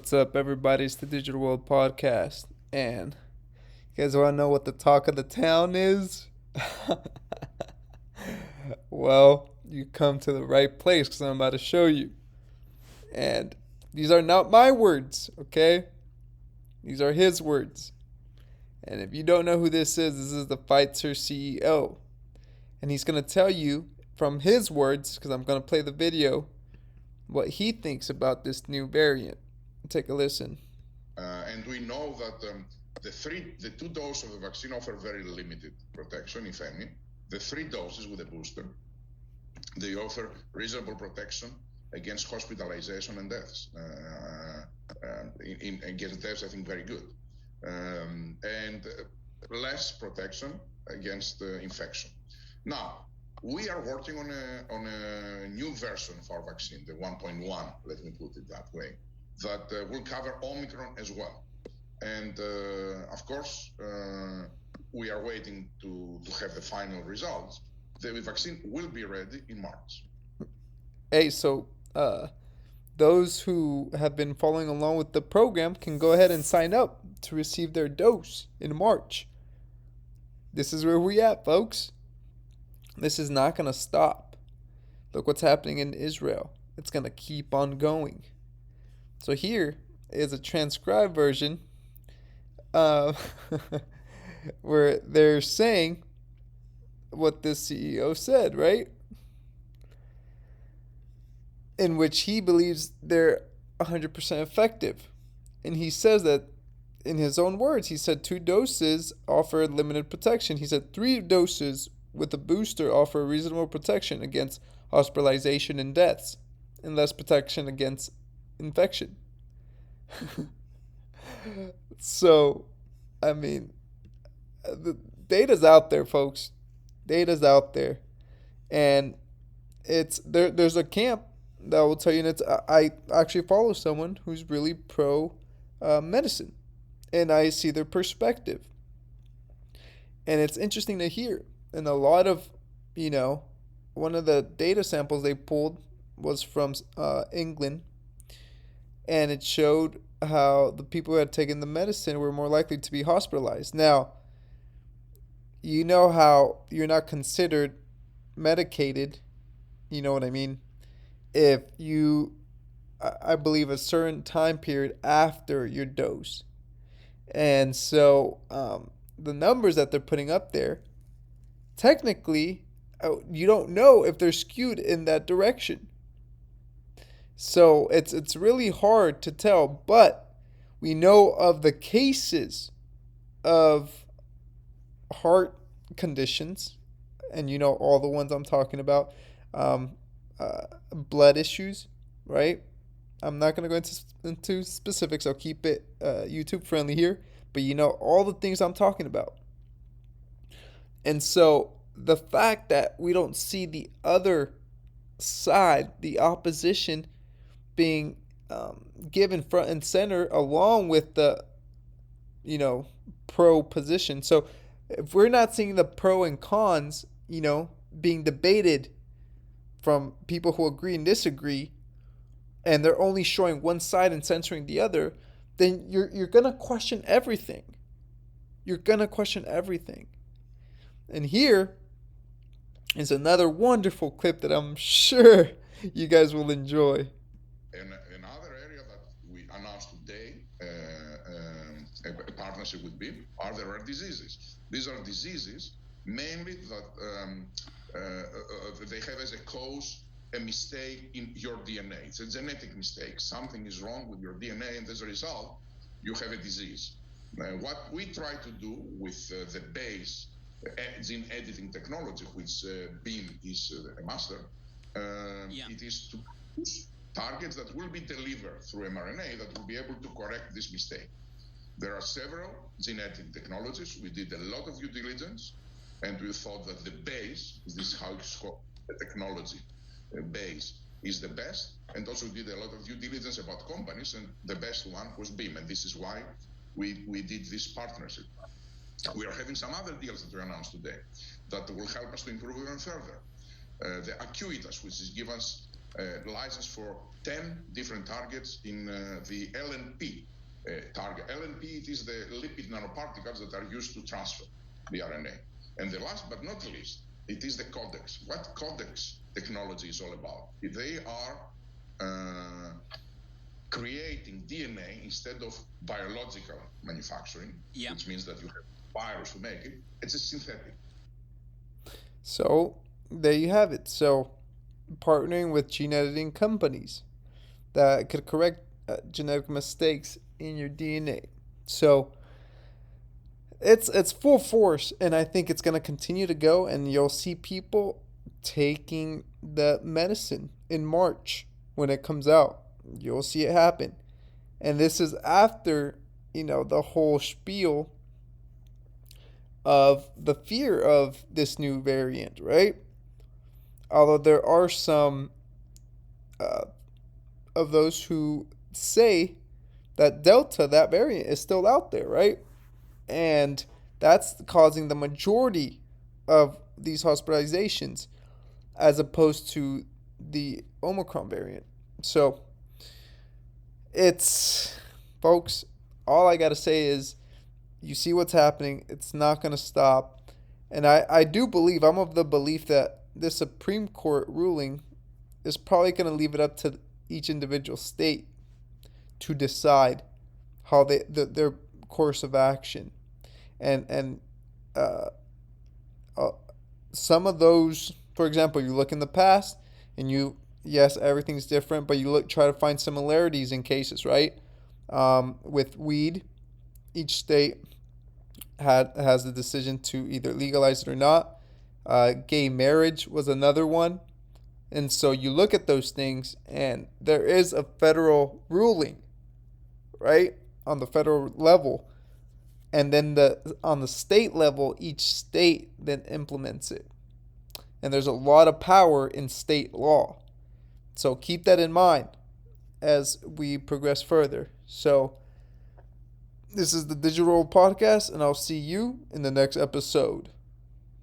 What's up, everybody? It's the Digital World Podcast. And you guys want to know what the talk of the town is? Well, you come to the right place because I'm about to show you. And these are not my words, okay? These are his words. And if you don't know who this is the Pfizer CEO. And he's going to tell you from his words, because I'm going to play the video, what he thinks about this new variant. Take a listen. And we know that the two doses of the vaccine offer very limited protection, if any. The 3 doses with a booster, they offer reasonable protection against hospitalization and deaths. Against deaths, I think very good. And less protection against infection. Now, we are working on a new version of our vaccine, the 1.1, let me put it that way, that will cover Omicron as well. And of course, we are waiting to have the final results. The vaccine will be ready in March. Hey, so those who have been following along with the program can go ahead and sign up to receive their dose in March. This is where we at, folks. This is not going to stop. Look what's happening in Israel. It's going to keep on going. So here is a transcribed version where they're saying what this CEO said, right? In which he believes they're 100% effective. And he says that in his own words, he said 2 doses offer limited protection. He said 3 doses with a booster offer reasonable protection against hospitalization and deaths, and less protection against infection. So, I mean, the data's out there, folks. Data's out there, and it's there. There's a camp that will tell you, and it's I actually follow someone who's really pro medicine, and I see their perspective, and it's interesting to hear. And a lot of, one of the data samples they pulled was from England, and it showed how the people who had taken the medicine were more likely to be hospitalized. Now, you know how you're not considered medicated, you know what I mean, if you, I believe, a certain time period after your dose. And so the numbers that they're putting up there, technically, you don't know if they're skewed in that direction. So it's really hard to tell, but we know of the cases of heart conditions, and all the ones I'm talking about, blood issues, right? I'm not going to go into specifics. I'll keep it YouTube friendly here, but all the things I'm talking about. And so the fact that we don't see the other side, the opposition, being given front and center along with the, pro position. So if we're not seeing the pro and cons, being debated from people who agree and disagree, and they're only showing one side and censoring the other, then you're gonna question everything. You're gonna question everything. And here is another wonderful clip that I'm sure you guys will enjoy. And another area that we announced today, a partnership with BIM, are the rare diseases. These are diseases mainly that they have as a cause a mistake in your DNA. It's a genetic mistake. Something is wrong with your DNA, and as a result, you have a disease. What we try to do with the base gene editing technology, which BIM is a master, it is to produce targets that will be delivered through mRNA that will be able to correct this mistake. There are several gene editing technologies. We did a lot of due diligence, and we thought that the base, this is how it's called, the technology base, is the best, and also did a lot of due diligence about companies, and the best one was BIM, and this is why we did this partnership. We are having some other deals that we announced today that will help us to improve even further. The Acuitas, which is give us license for 10 different targets in the LNP target. LNP, it is the lipid nanoparticles that are used to transfer the RNA. And the last but not least, it is the codex. What codex technology is all about? They are creating DNA instead of biological manufacturing, which means that you have virus to make it. It's a synthetic. So there you have it. So partnering with gene editing companies that could correct genetic mistakes in your DNA. So it's full force, and I think it's going to continue to go, and you'll see people taking the medicine in March when it comes out. You'll see it happen. And this is after, the whole spiel of the fear of this new variant, right? Although there are some of those who say that Delta, that variant, is still out there, right? And that's causing the majority of these hospitalizations as opposed to the Omicron variant. So folks, all I got to say is you see what's happening. It's not going to stop. And I do believe, I'm of the belief that the Supreme Court ruling is probably going to leave it up to each individual state to decide how their course of action. And some of those, for example, you look in the past and yes, everything's different, but you try to find similarities in cases, right? With weed, each state has the decision to either legalize it or not. Gay marriage was another one. And so you look at those things, and there is a federal ruling, right, on the federal level. And then on the state level, each state then implements it. And there's a lot of power in state law. So keep that in mind as we progress further. So this is the Digital Podcast, and I'll see you in the next episode.